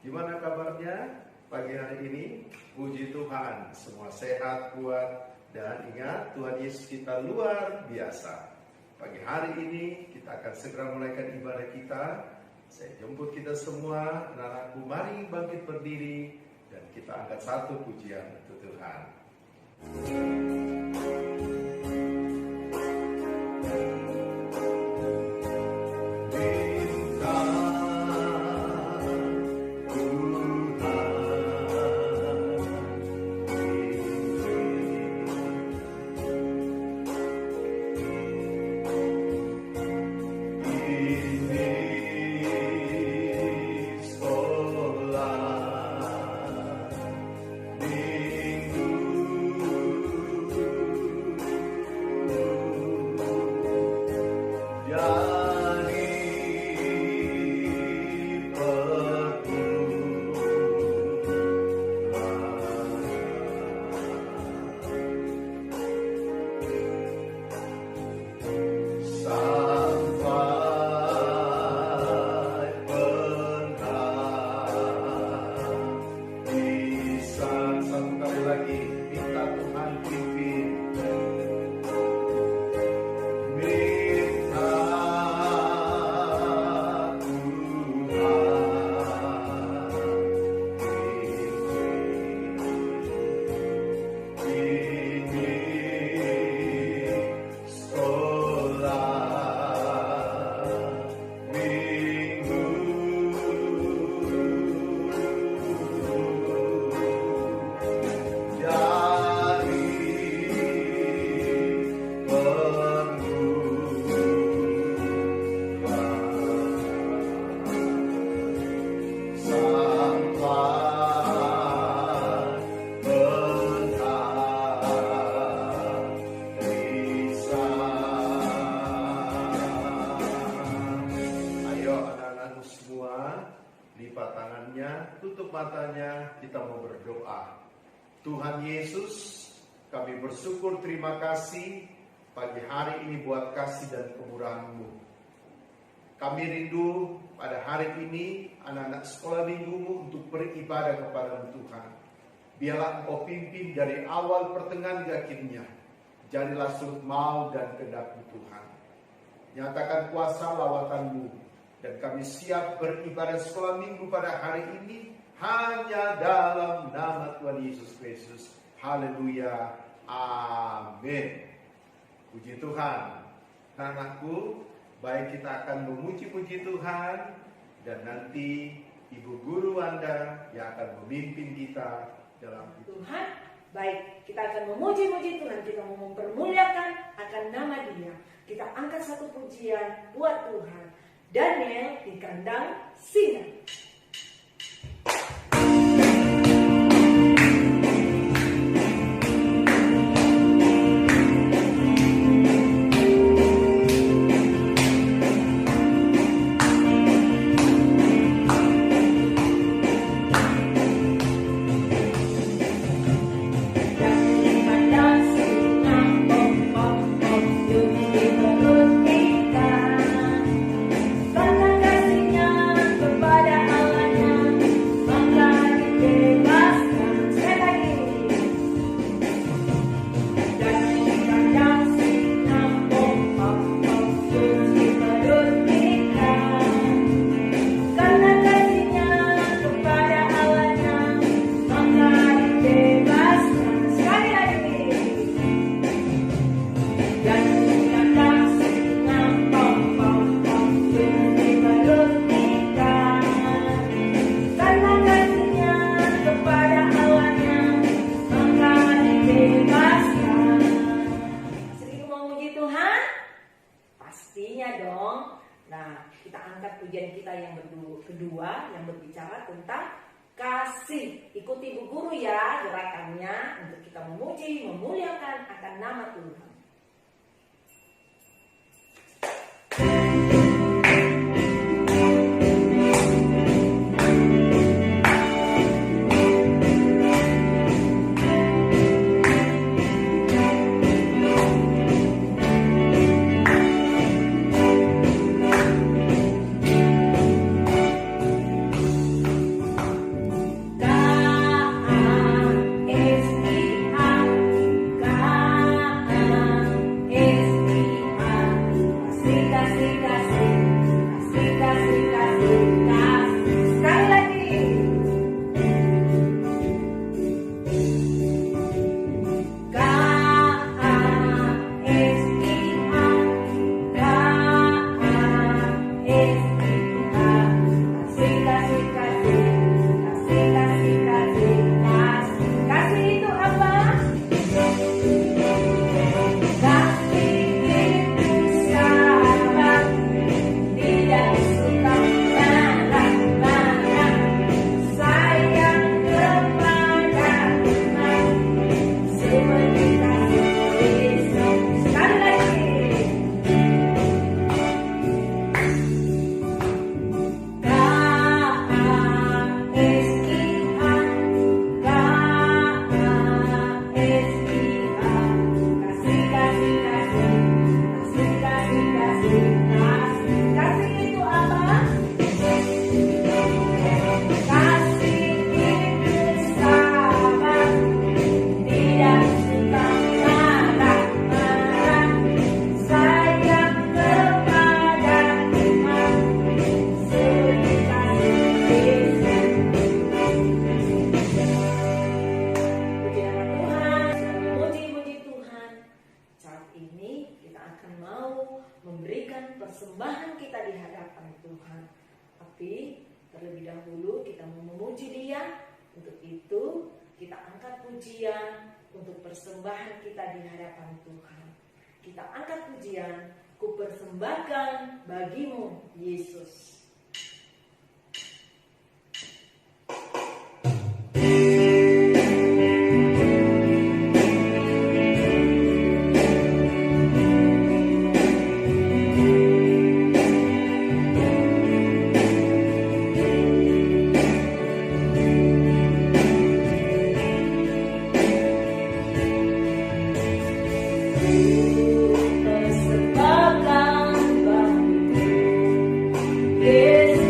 Gimana kabarnya pagi hari ini? Puji Tuhan, semua sehat, kuat, dan ingat Tuhan Yesus kita luar biasa. Pagi hari ini kita akan segera mulaikan ibadah kita. Saya jemput kita semua, anak-anakku, mari bangkit berdiri dan kita angkat satu pujian untuk Tuhan. Matanya, kita mau berdoa. Tuhan Yesus, kami bersyukur, terima kasih pagi hari ini buat kasih dan kemurahan-Mu. Kami rindu pada hari ini anak-anak sekolah minggu-Mu untuk beribadah kepada-Mu Tuhan. Biarlah Engkau pimpin dari awal pertengahan hingga akhirnya. Jadilah surut mau dan kehendak-Mu Tuhan. Nyatakan kuasa lawatan-Mu dan kami siap beribadah sekolah minggu pada hari ini hanya dalam nama Tuhan Yesus Kristus. Haleluya. Amin. Puji Tuhan. Anakku, baik kita akan memuji puji Tuhan. Dan nanti Ibu Guru Anda yang akan memimpin kita dalam Tuhan. Baik, kita akan memuji-muji Tuhan. Kita mau mempermuliakan akan nama Dia. Kita angkat satu pujian buat Tuhan. Daniel di kandang singa. Kedua yang berbicara tentang kasih. Ikuti Bu Guru ya gerakannya untuk kita memuji, memuliakan akan nama Tuhan. Sekali lagi. Kasih itu apa? Kasih itu sahabat, tidak suka marah-marah, sayang kepada teman, seperti kasih Yesus. Sekali lagi. Kasih itu apa? Kasih itu sahabat, tidak suka marah-marah, sayang kepada teman, seperti kasih Yesus. Puji nama Tuhan, sudah memuji-muji Tuhan. Saat ini kita akan mau memberikan persembahan kita di hadapan Tuhan. Tapi terlebih dahulu kita mau memuji Dia. Untuk itu kita angkat pujian untuk persembahan kita di hadapan Tuhan. Kita angkat pujian, ku persembahkan bagimu Yesus. Persembahkan bagimu Yesus.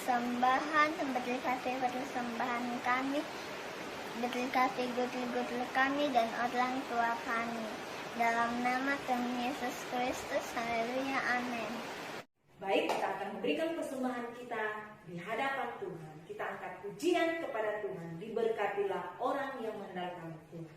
persembahan, berkasih persembahan kami, berkasih gudul-gudul kami dan orang tua kami. Dalam nama Tuhan Yesus Kristus, haleluya, amin. Baik, kita akan memberikan persembahan kita di hadapan Tuhan. Kita angkat pujian kepada Tuhan. Diberkatilah orang yang mengandalkan Tuhan.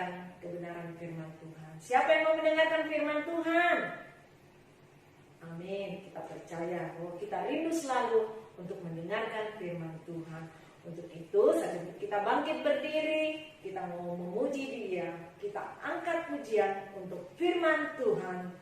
mendengarkan kebenaran firman Tuhan. Siapa yang mau mendengarkan firman Tuhan? Amin. Kita percaya bahwa kita rindu selalu untuk mendengarkan firman Tuhan. Untuk itu, saat kita bangkit berdiri, kita mau memuji Dia, kita angkat pujian untuk firman Tuhan.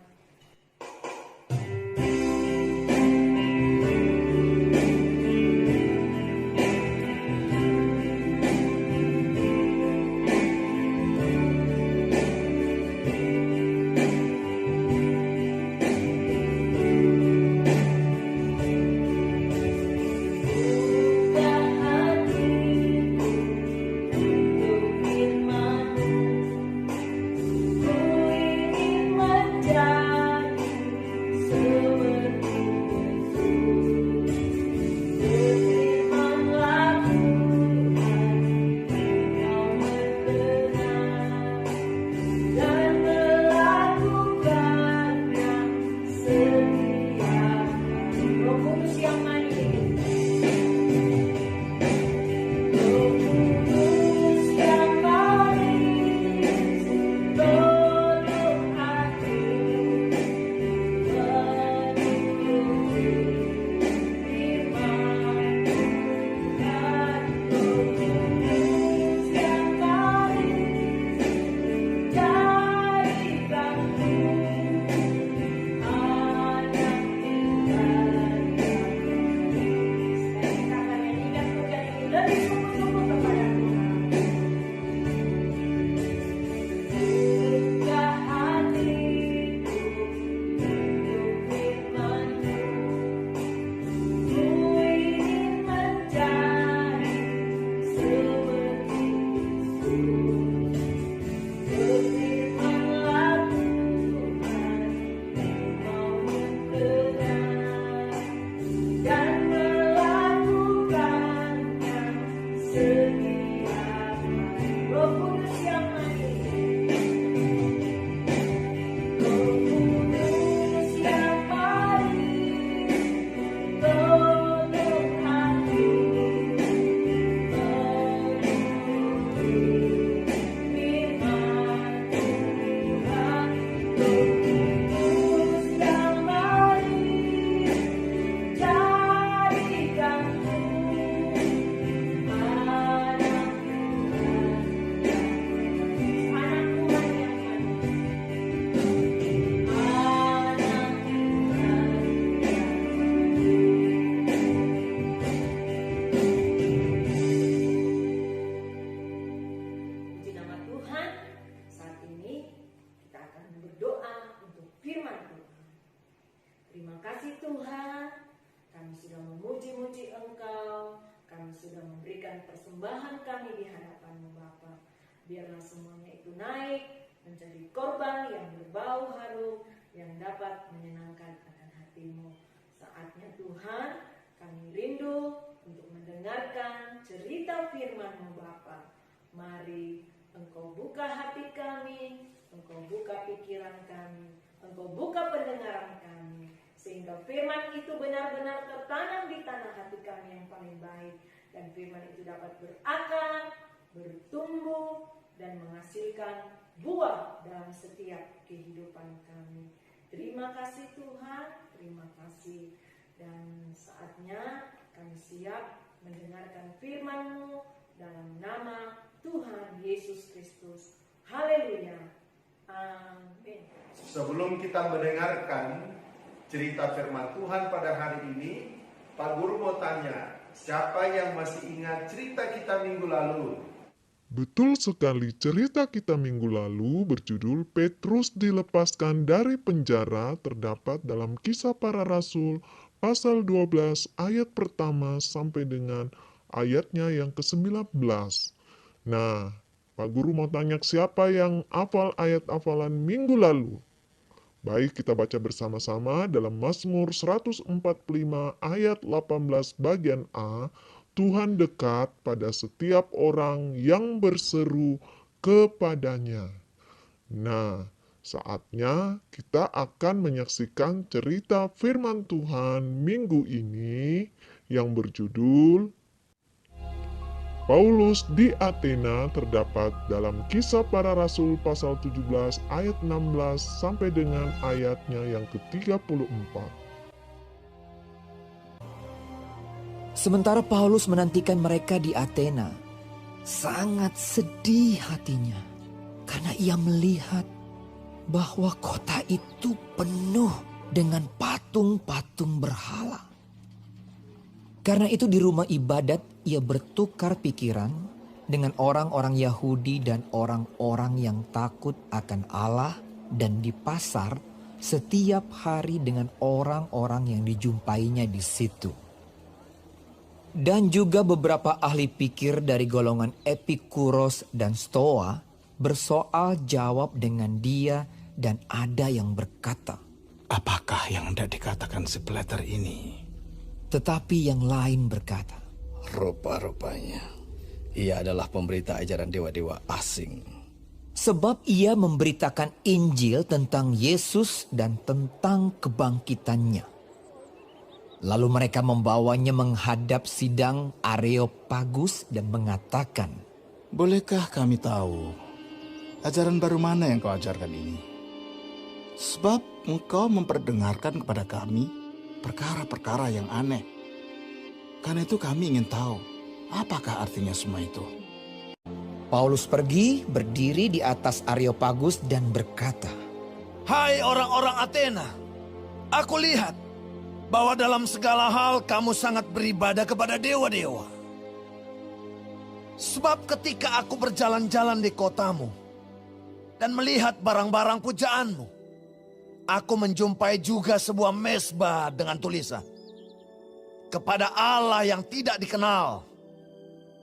Persembahan kami di hadapan-Mu Bapa. Biarlah semuanya itu naik menjadi korban yang berbau harum yang dapat menyenangkan akan hati-Mu. Saatnya Tuhan, kami rindu untuk mendengarkan cerita firman-Mu Bapa. Mari Engkau buka hati kami, Engkau buka pikiran kami, Engkau buka pendengaran kami, sehingga firman itu benar-benar tertanam di tanah hati kami yang paling baik. Dan firman itu dapat berakar, bertumbuh, dan menghasilkan buah dalam setiap kehidupan kami. Terima kasih Tuhan, terima kasih. Dan saatnya kami siap mendengarkan firman-Mu dalam nama Tuhan Yesus Kristus. Haleluya. Amin. Sebelum kita mendengarkan cerita firman Tuhan pada hari ini, Pak Guru mau tanya, siapa yang masih ingat cerita kita minggu lalu? Betul sekali, cerita kita minggu lalu berjudul Petrus dilepaskan dari penjara terdapat dalam Kisah Para Rasul pasal 12 ayat pertama sampai dengan ayatnya yang ke-19. Nah, Pak Guru mau tanya siapa yang hafal ayat-hafalan minggu lalu? Baik, kita baca bersama-sama dalam Mazmur 145 ayat 18 bagian A. Tuhan dekat pada setiap orang yang berseru kepadanya. Nah, saatnya kita akan menyaksikan cerita firman Tuhan minggu ini yang berjudul Paulus di Athena terdapat dalam Kisah Para Rasul pasal 17 ayat 16 sampai dengan ayatnya yang ke-34. Sementara Paulus menantikan mereka di Athena, sangat sedih hatinya karena ia melihat bahwa kota itu penuh dengan patung-patung berhala. Karena itu di rumah ibadat ia bertukar pikiran dengan orang-orang Yahudi dan orang-orang yang takut akan Allah, dan di pasar setiap hari dengan orang-orang yang dijumpainya di situ. Dan juga beberapa ahli pikir dari golongan Epikuros dan Stoa bersoal jawab dengan dia, dan ada yang berkata, Apakah yang hendak dikatakan si Plater ini? tetapi yang lain berkata, Rupa-rupanya ia adalah pemberita ajaran dewa-dewa asing. sebab ia memberitakan Injil tentang Yesus dan tentang kebangkitannya. Lalu mereka membawanya menghadap sidang Areopagus dan mengatakan, Bolehkah kami tahu ajaran baru mana yang kau ajarkan ini? Sebab engkau memperdengarkan kepada kami perkara-perkara yang aneh. Karena itu kami ingin tahu, apakah artinya semua itu? Paulus pergi berdiri di atas Areopagus dan berkata, Hai orang-orang Athena, aku lihat bahwa dalam segala hal kamu sangat beribadah kepada dewa-dewa. Sebab ketika aku berjalan-jalan di kotamu dan melihat barang-barang pujaanmu, aku menjumpai juga sebuah mezbah dengan tulisan, kepada Allah yang tidak dikenal.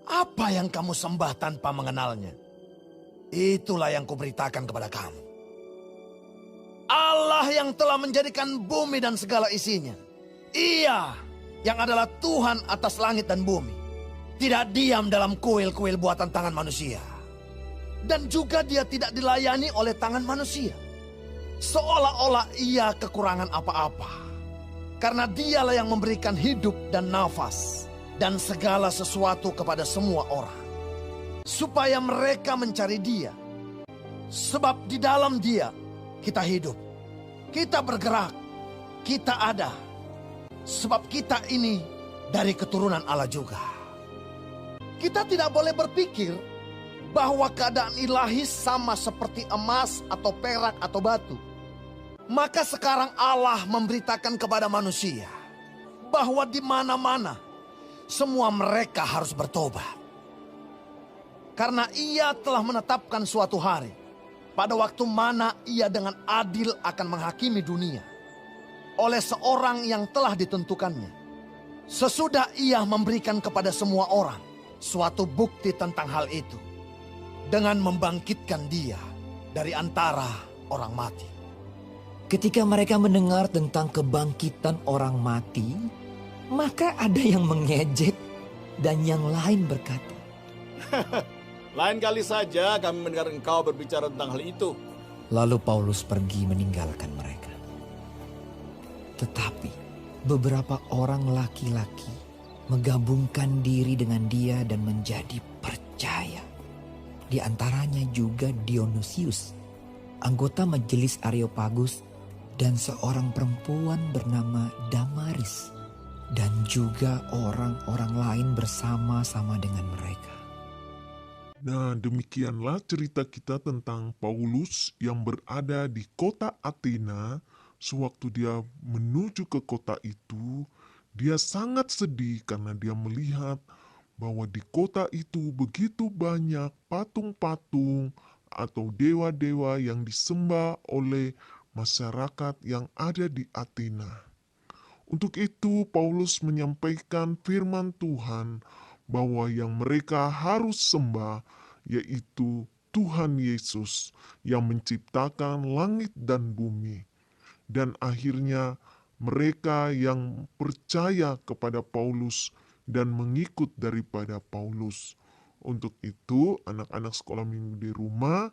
Apa yang kamu sembah tanpa mengenalnya? Itulah yang kuberitakan kepada kamu. Allah yang telah menjadikan bumi dan segala isinya. Ia yang adalah Tuhan atas langit dan bumi. Tidak diam dalam kuil-kuil buatan tangan manusia. Dan juga dia tidak dilayani oleh tangan manusia. Seolah-olah ia kekurangan apa-apa. Karena dialah yang memberikan hidup dan nafas dan segala sesuatu kepada semua orang, supaya mereka mencari dia. Sebab di dalam dia kita hidup, kita bergerak, kita ada. Sebab kita ini dari keturunan Allah juga. Kita tidak boleh berpikir bahwa keadaan ilahi sama seperti emas atau perak atau batu. Maka sekarang Allah memberitakan kepada manusia bahwa di mana-mana semua mereka harus bertobat. Karena ia telah menetapkan suatu hari pada waktu mana ia dengan adil akan menghakimi dunia oleh seorang yang telah ditentukannya. Sesudah ia memberikan kepada semua orang suatu bukti tentang hal itu dengan membangkitkan dia dari antara orang mati. ketika mereka mendengar tentang kebangkitan orang mati, maka ada yang mengejek dan yang lain berkata, Lain kali saja kami mendengar engkau berbicara tentang hal itu. Lalu Paulus pergi meninggalkan mereka. Tetapi beberapa orang laki-laki menggabungkan diri dengan dia dan menjadi percaya. Di antaranya juga Dionysius, anggota majelis Areopagus, dan seorang perempuan bernama Damaris, dan juga orang-orang lain bersama-sama dengan mereka. Nah, demikianlah cerita kita tentang Paulus yang berada di kota Athena. Sewaktu dia menuju ke kota itu, dia sangat sedih karena dia melihat bahwa di kota itu begitu banyak patung-patung atau dewa-dewa yang disembah oleh masyarakat yang ada di Athena. Untuk itu Paulus menyampaikan firman Tuhan bahwa yang mereka harus sembah yaitu Tuhan Yesus yang menciptakan langit dan bumi. Dan akhirnya mereka yang percaya kepada Paulus dan mengikut daripada Paulus. Untuk itu anak-anak sekolah minggu di rumah,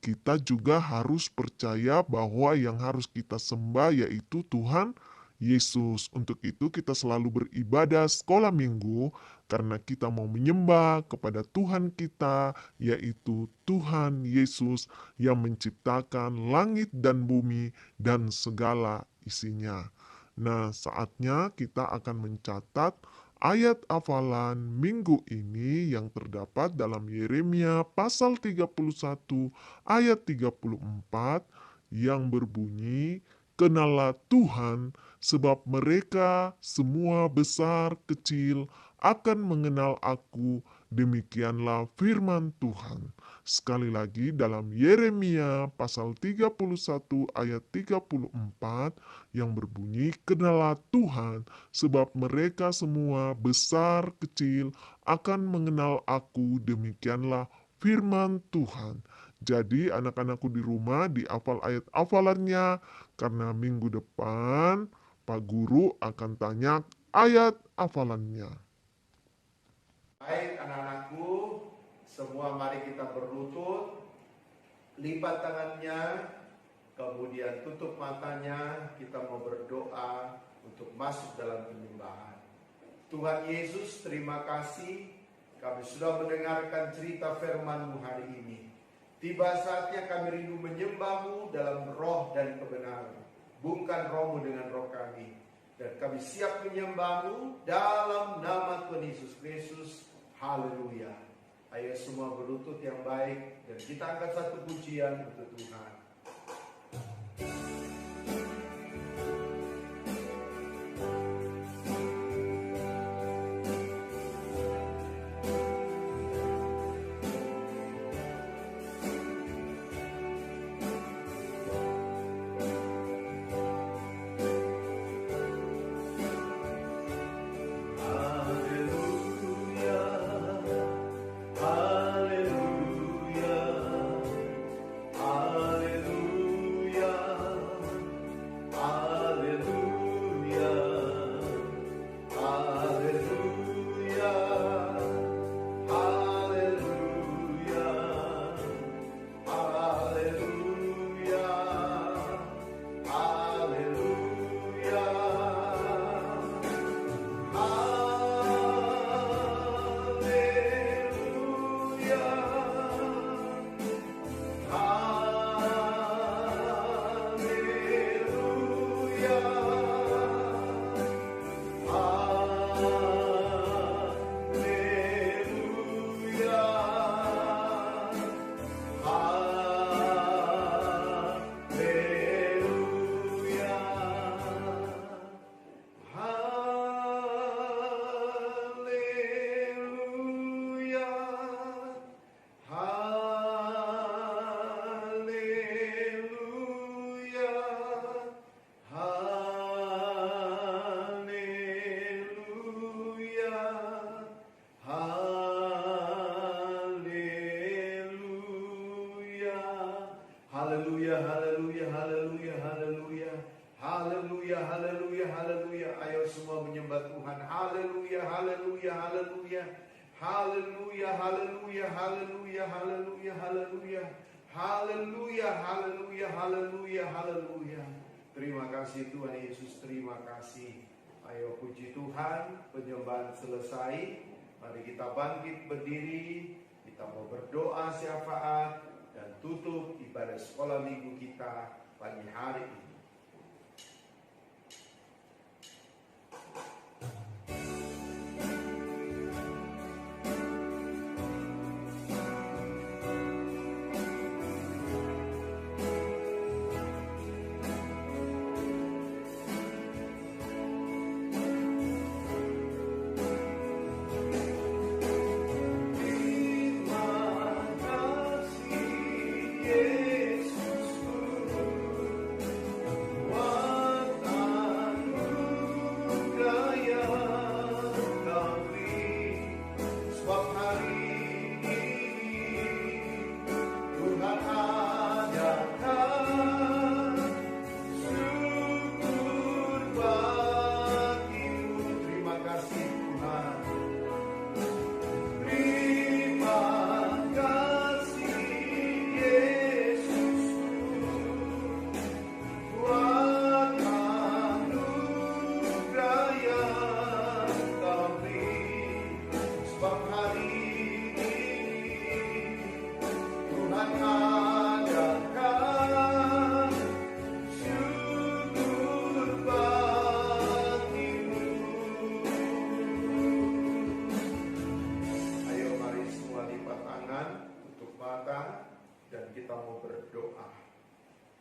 kita juga harus percaya bahwa yang harus kita sembah yaitu Tuhan Yesus. Untuk itu kita selalu beribadah sekolah minggu karena kita mau menyembah kepada Tuhan kita, yaitu Tuhan Yesus yang menciptakan langit dan bumi dan segala isinya. Nah, saatnya kita akan mencatat ayat hafalan minggu ini yang terdapat dalam Yeremia pasal 31 ayat 34 yang berbunyi, "Kenallah Tuhan, sebab mereka semua besar kecil akan mengenal Aku, demikianlah firman Tuhan." Sekali lagi dalam Yeremia pasal 31 ayat 34 yang berbunyi, "Kenallah Tuhan, sebab mereka semua besar kecil akan mengenal Aku, demikianlah firman Tuhan." Jadi anak-anakku di rumah dihafal ayat hafalannya, karena minggu depan Pak Guru akan tanya ayat hafalannya. Baik anak-anakku, semua mari kita berlutut, lipat tangannya, kemudian tutup matanya, kita mau berdoa untuk masuk dalam penyembahan. Tuhan Yesus, terima kasih kami sudah mendengarkan cerita firman-Mu hari ini. Tiba saatnya kami rindu menyembah-Mu dalam roh dan kebenaran. Bukan roh-Mu dengan roh kami. Dan kami siap menyembah-Mu dalam nama Tuhan Yesus Kristus. Haleluya. Ayo semua berlutut yang baik. Dan kita angkat satu pujian untuk Tuhan. Haleluya, haleluya, haleluya, haleluya. Haleluya, haleluya, haleluya. Ayo semua menyembah Tuhan. Haleluya, haleluya, haleluya. Haleluya, haleluya, haleluya, haleluya, haleluya. Haleluya, haleluya, haleluya, haleluya. Terima kasih Tuhan Yesus, terima kasih. Ayo puji Tuhan, penyembahan selesai. Mari kita bangkit berdiri, kita mau berdoa syafaat dan tutup ibadah sekolah minggu kita pagi hari ini.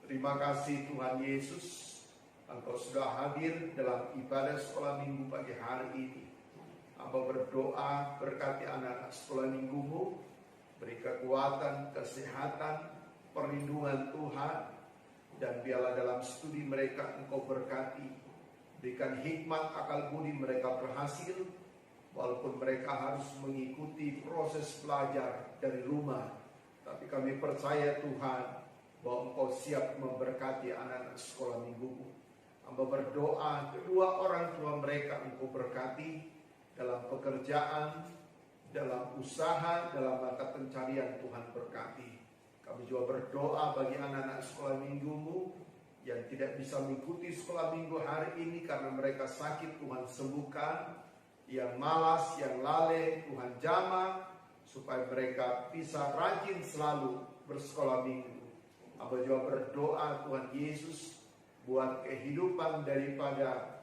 Terima kasih Tuhan Yesus, Engkau sudah hadir dalam ibadah sekolah minggu pagi hari ini. Hamba berdoa berkati anak-anak sekolah minggumu, beri kekuatan, kesehatan, perlindungan Tuhan, dan biarlah dalam studi mereka Engkau berkati. Berikan hikmat, akal budi mereka berhasil, walaupun mereka harus mengikuti proses belajar dari rumah. Tapi kami percaya Tuhan, bahwa Engkau siap memberkati anak-anak sekolah minggumu. Hamba berdoa kedua orang tua mereka Engkau berkati dalam pekerjaan, dalam usaha, dalam mata pencarian Tuhan berkati. Kami juga berdoa bagi anak-anak sekolah minggumu yang tidak bisa mengikuti sekolah minggu hari ini karena mereka sakit, Tuhan sembuhkan. Yang malas, yang lalai, Tuhan jamah, supaya mereka bisa rajin selalu bersekolah minggu. Hamba juga berdoa Tuhan Yesus buat kehidupan daripada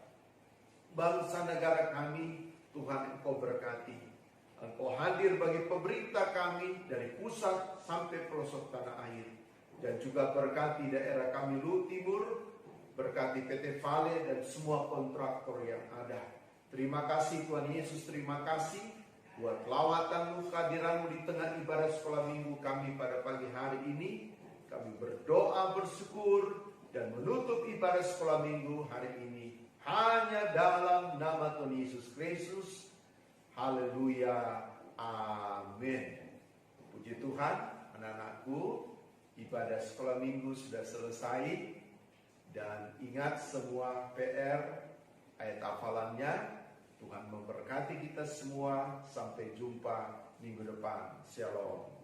bangsa negara kami, Tuhan Engkau berkati. Engkau hadir bagi pemerintah kami dari pusat sampai pelosok tanah air. Dan juga berkati daerah kami Luhut Timur, berkati PT Vale dan semua kontraktor yang ada. Terima kasih Tuhan Yesus, terima kasih buat lawatan-Mu, kehadiran-Mu di tengah ibadah sekolah minggu kami pada pagi hari ini. Kami berdoa, bersyukur, dan menutup ibadah sekolah minggu hari ini hanya dalam nama Tuhan Yesus Kristus. Haleluya, amin. Puji Tuhan, anak-anakku, ibadah sekolah minggu sudah selesai. Dan ingat semua PR, ayat hafalannya. Tuhan memberkati kita semua. Sampai jumpa minggu depan. Shalom.